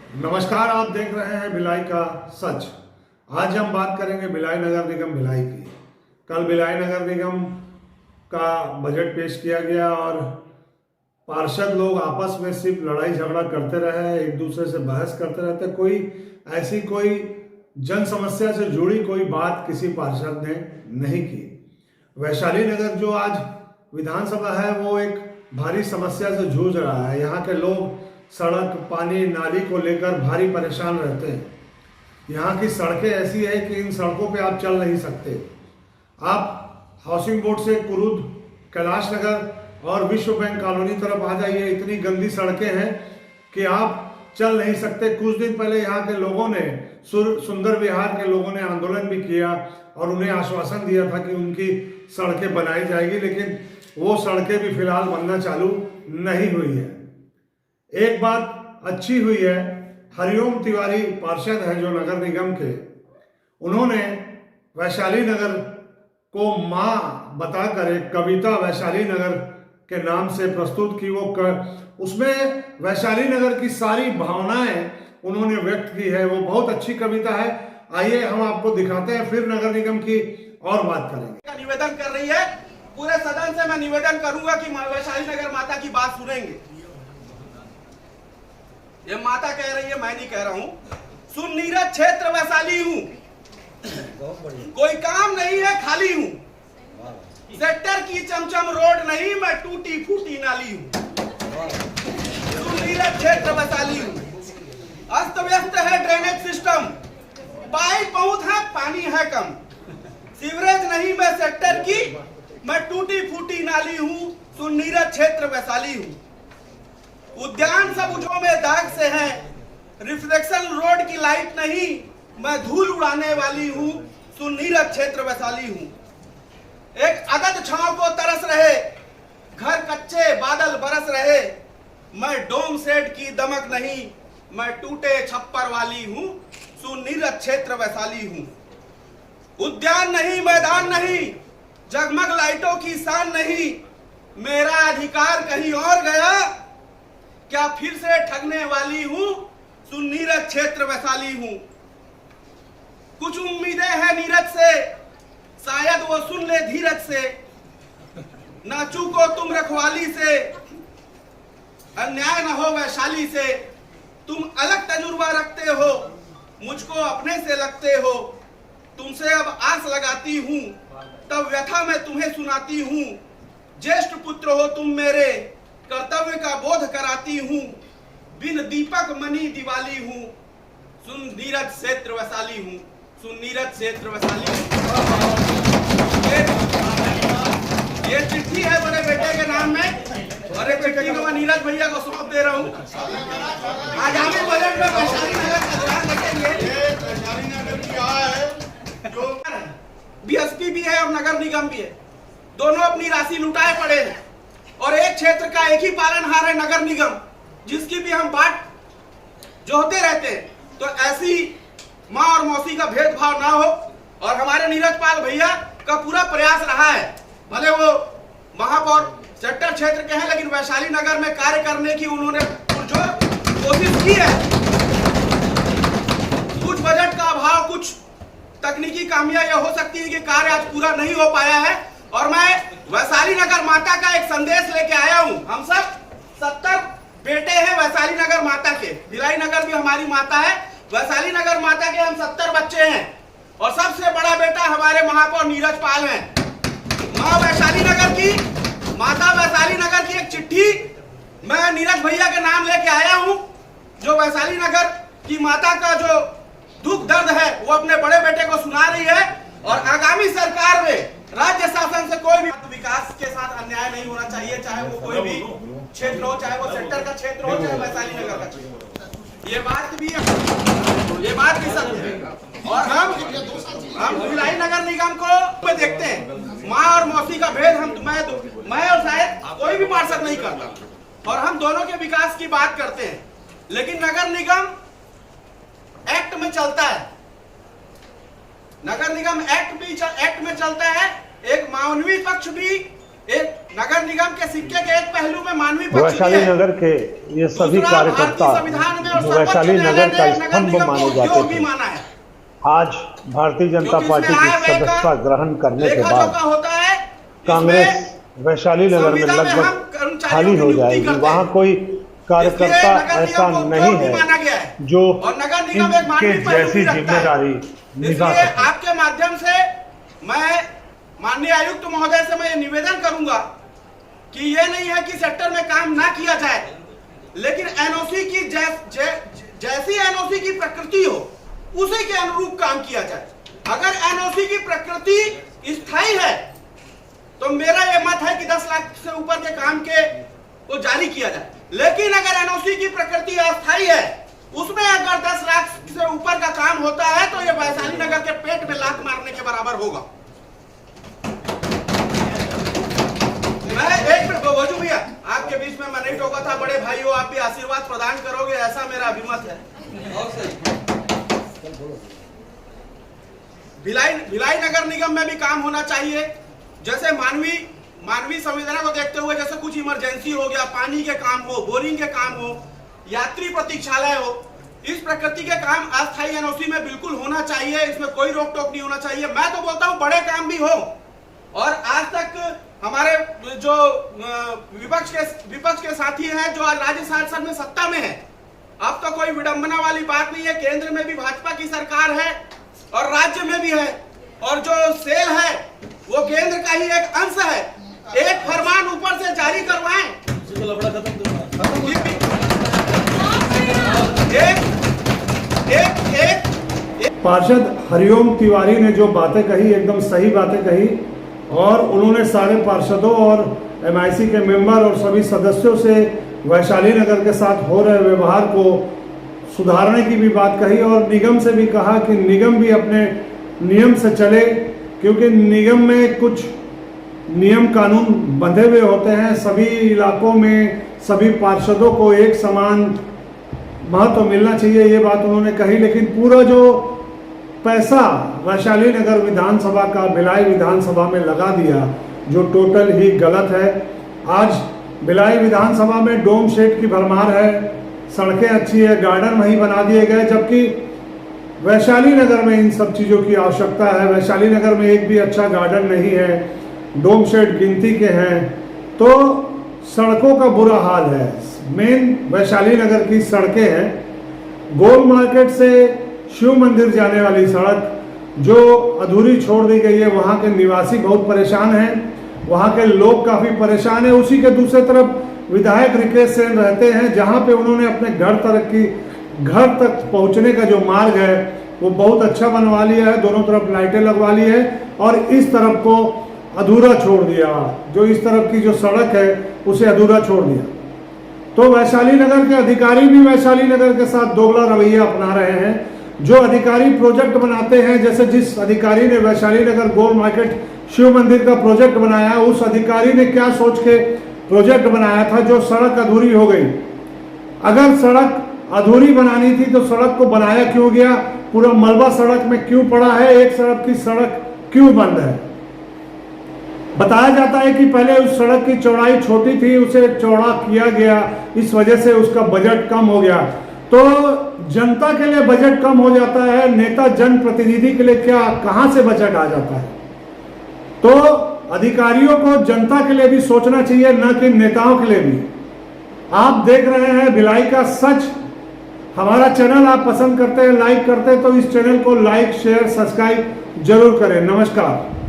नमस्कार, आप देख रहे हैं भिलाई का सच। आज हम बात करेंगे भिलाई नगर निगम भिलाई की। कल भिलाई नगर निगम का बजट पेश किया गया और पार्षद लोग आपस में सिर्फ लड़ाई झगड़ा करते रहे, एक दूसरे से बहस करते रहते। कोई जन समस्या से जुड़ी कोई बात किसी पार्षद ने नहीं की। वैशाली नगर जो आज विधानसभा है वो एक भारी समस्या से जूझ रहा है। यहाँ के लोग सड़क, पानी, नाली को लेकर भारी परेशान रहते हैं। यहाँ की सड़कें ऐसी है कि इन सड़कों पे आप चल नहीं सकते। आप हाउसिंग बोर्ड से कुरुद, कैलाश नगर और विश्व बैंक कॉलोनी तरफ आ जाइए, इतनी गंदी सड़कें हैं कि आप चल नहीं सकते। कुछ दिन पहले यहाँ के लोगों ने, सुंदर विहार के लोगों ने आंदोलन भी किया और उन्हें आश्वासन दिया था कि उनकी सड़कें बनाई जाएगी, लेकिन वो सड़कें भी फिलहाल बनना चालू नहीं हुई है। एक बात अच्छी हुई है, हरिओम तिवारी पार्षद हैं जो नगर निगम के, उन्होंने वैशाली नगर को माँ बताकर एक कविता वैशाली नगर के नाम से प्रस्तुत की। उसमें वैशाली नगर की सारी भावनाएं उन्होंने व्यक्त की है। वो बहुत अच्छी कविता है। आइए हम आपको दिखाते हैं, फिर नगर निगम की और बात करेंगे। निवेदन कर रही है, पूरे सदन से मैं निवेदन करूंगा कि वैशाली नगर माता की बात सुनेंगे। ये माता कह रही है, मैं नहीं कह रहा हूं। सुन नीरज क्षेत्र वैशाली हूं, कोई काम नहीं है खाली हूं, सेक्टर की चमचम रोड नहीं, मैं टूटी फूटी नाली हूं। सुन नीरज क्षेत्र वैशाली हूं, अस्त व्यस्त है ड्रेनेज सिस्टम, पाइप बहुत है पानी है कम, सीवरेज नहीं मैं सेक्टर की, मैं टूटी फूटी नाली हूं। सुन नीरज क्षेत्र वैशाली हूं, उद्यान सबुजों में दाग से है, रिफ्लेक्शन रोड की लाइट नहीं, मैं धूल उड़ाने वाली हूं। सुन नीरज क्षेत्र वैशाली हूं, एक अदद छांव को तरस रहे, घर कच्चे बादल बरस रहे, मैं डोम सेट की दमक नहीं, मैं टूटे छप्पर वाली हूं। सुन नीरज क्षेत्र वैशाली हूं, उद्यान नहीं मैदान नहीं, जगमग लाइटों की शान नहीं, मेरा अधिकार कहीं और गया, क्या फिर से ठगने वाली हूं। सुन नीरज क्षेत्र वैशाली हूं, कुछ उम्मीदें हैं नीरज से, शायद वो सुन ले धीरज से, ना चूको तुम रखवाली से, अन्याय न हो वैशाली से, तुम अलग तजुर्बा रखते हो, मुझको अपने से लगते हो, तुमसे अब आस लगाती हूं, तब व्यथा मैं तुम्हें सुनाती हूं, ज्येष्ठ पुत्र हो तुम मेरे, कर्तव्य का बोध कराती हूं, बिन दीपक मनी दिवाली हूं। सुन नीरज क्षेत्र वैशाली हूं, सुन नीरज क्षेत्र वैशाली हूं। ये चिट्ठी है बड़े बेटे के नाम में और एक चिट्ठी को मैं नीरज भैया को सौंप दे रहा हूं। आगामी बजट में वैशाली नगर का ध्यान रखेंगे। वैशाली नगर की है जो बीएसपी भी है और नगर निगम भी है, दोनों अपनी राशि लुटाए पड़े हैं और एक क्षेत्र का एक ही पालनहार है नगर निगम, जिसकी भी हम बात जोहते रहते हैं। तो ऐसी माँ और मौसी का भेदभाव ना हो और हमारे नीरज पाल भैया का पूरा प्रयास रहा है, भले वो महापौर सेक्टर क्षेत्र के हैं, लेकिन वैशाली नगर में कार्य करने की उन्होंने पुरजोर कोशिश की है। कुछ बजट का अभाव, कुछ तकनीकी खामियां यह हो सकती है कि कार्य आज पूरा नहीं हो पाया है और मैं वैशाली नगर माता का एक संदेश लेके आया हूं। हम सब 70 बेटे हैं वैशाली नगर माता के, भिलाई नगर भी हमारी माता है, वैशाली नगर माता के हम 70 बच्चे हैं और सबसे बड़ा बेटा हमारे महापौर नीरज पाल हैं। माँ वैशाली नगर की, माता वैशाली नगर की एक चिट्ठी मैं नीरज भैया के नाम लेके आया हूं, जो वैशाली नगर की माता का जो दुख दर्द है वो अपने बड़े बेटे को सुना रही है और आगामी सरकार में राज्य शासन से कोई भी विकास के साथ अन्याय नहीं होना चाहिए, चाहे वो कोई भी क्षेत्र हो, चाहे वो सेक्टर का क्षेत्र हो, चाहे वैशाली नगर का क्षेत्र हो। ये बात भी सत्य है और हम भिलाई नगर निगम को देखते हैं। माँ और मौसी का भेद मैं और शायद कोई भी पार्षद नहीं करता और हम दोनों के विकास की बात करते हैं, लेकिन नगर निगम एक्ट में चलता है, नगर निगम एक्ट में चलता है। एक मानवीय पक्ष भी, एक नगर निगम के सिक्के के एक पहलू में मानवीय पक्ष भी वैशाली है। नगर के ये सभी दूसरा, कार्यकर्ता भारतीय संविधान में और सर्वोच्च वैशाली न्यायालय नगर का ने नगर स्तंभ निगम को माने उद्योग जाते भी थे। माना है। आज भारतीय जनता क्योंकि पार्टी इसमें की आय व्यय का सदस्यता ग्रहण करने के लेखा बाद जोखा होता है। कांग्रेस इसमें वैशाली नगर में संविदा में हम लगभग कर्मचारियों खाली की हो नियुक्ति जाएगी। करते वहां हैं। कोई कार्यकर्ता इसलिए नगर ऐसा निगम को नहीं उद्योग भी माना गया है है जो और नगर निगम एक मानवीय इनके पहलू जैसी भी रखता है। जिम्मेदारी निभा इसलिए सके। आपके माध्यम से मैं माननीय आयुक्त महोदय से मैं ये निवेदन करूंगा कि ये नहीं है कि सेक्टर में काम ना किया जाए, लेकिन एनओसी की जैसी एनओसी की प्रकृति हो उसी के अनुरूप काम किया जाए। अगर एनओसी की प्रकृति स्थायी है तो मेरा यह मत है कि 10 लाख से ऊपर के काम के वो जारी किया जाए, लेकिन अगर एनओसी की प्रकृति अस्थायी है उसमें अगर 10 लाख से ऊपर का काम होता है तो ये वैशाली नगर के पेट में लात मारने के बराबर होगा। मैं एक मिनट वजू भैया आपके बीच में मैं नहीं टोका था, बड़े भाई हो, आप भी आशीर्वाद प्रदान करोगे ऐसा मेरा अभिमत है। भिलाई नगर निगम में भी काम होना चाहिए। जैसे मानवीय संवेदना को देखते हुए जैसे कुछ इमरजेंसी हो गया, पानी के काम हो, बोरिंग के काम हो, यात्री प्रतीक्षालय हो, इस प्रकृति के काम अस्थायी एनओसी में बिल्कुल होना चाहिए। इसमें कोई रोक टोक नहीं होना चाहिए। मैं तो बोलता हूं बड़े काम भी हो। और आज तक हमारे जो विपक्ष के साथी हैं जो आज राज्य शासन में सत्ता में है, अब तो कोई विडंबना वाली बात नहीं है। केंद्र में भी भाजपा की सरकार है और राज्य में भी है, और जो सेल है वो केंद्र का ही एक अंश है। एक फरमान ऊपर से जारी करवाएं। पार्षद हरिओम तिवारी ने जो बातें कही एकदम सही बातें कही, और उन्होंने सारे पार्षदों और एमआईसी के मेंबर और सभी सदस्यों से वैशाली नगर के साथ हो रहे व्यवहार को सुधारने की भी बात कही, और निगम से भी कहा कि निगम भी अपने नियम से चले, क्योंकि निगम में कुछ नियम कानून बंधे हुए होते हैं। सभी इलाकों में सभी पार्षदों को एक समान महत्व मिलना चाहिए, ये बात उन्होंने कही। लेकिन पूरा जो पैसा वैशाली नगर विधानसभा का भिलाई विधानसभा में लगा दिया, जो टोटल ही गलत है। आज भिलाई विधानसभा में डोम शेड की भरमार है, सड़कें अच्छी है, गार्डन वहीं बना दिए गए, जबकि वैशाली नगर में इन सब चीज़ों की आवश्यकता है। वैशाली नगर में एक भी अच्छा गार्डन नहीं है, डोम शेड गिनती के हैं, तो सड़कों का बुरा हाल है। मेन वैशाली नगर की सड़कें हैं। गोल मार्केट से शिव मंदिर जाने वाली सड़क जो अधूरी छोड़ दी गई है, वहाँ के निवासी बहुत परेशान हैं, वहाँ के लोग काफ़ी परेशान हैं। उसी के दूसरे तरफ विधायक रिकेश सेन रहते हैं, जहाँ पे उन्होंने अपने घर तक पहुँचने का जो मार्ग है वो बहुत अच्छा बनवा लिया है, दोनों तरफ लाइटें लगवा ली है, और इस तरफ को अधूरा छोड़ दिया। जो इस तरफ की जो सड़क है उसे अधूरा छोड़ दिया। तो वैशाली नगर के अधिकारी भी वैशाली नगर के साथ दोगला रवैया अपना रहे हैं। जो अधिकारी प्रोजेक्ट बनाते हैं, जैसे जिस अधिकारी ने वैशाली नगर गोल मार्केट शिव मंदिर का प्रोजेक्ट बनाया, उस अधिकारी ने क्या सोच के प्रोजेक्ट बनाया था जो सड़क अधूरी हो गई। अगर सड़क अधूरी बनानी थी तो सड़क को बनाया क्यों गया? पूरा मलबा सड़क में क्यों पड़ा है? एक सड़क की सड़क क्यों बंद है? बताया जाता है कि पहले उस सड़क की चौड़ाई छोटी थी, उसे चौड़ा किया गया, इस वजह से उसका बजट कम हो गया। तो जनता के लिए बजट कम हो जाता है, नेता जनप्रतिनिधि के लिए क्या कहां से बजट आ जाता है? तो अधिकारियों को जनता के लिए भी सोचना चाहिए, न कि नेताओं के लिए भी। आप देख रहे हैं भिलाई का सच। हमारा चैनल आप पसंद करते हैं, लाइक करते हैं, तो इस चैनल को लाइक शेयर सब्सक्राइब जरूर करें। नमस्कार।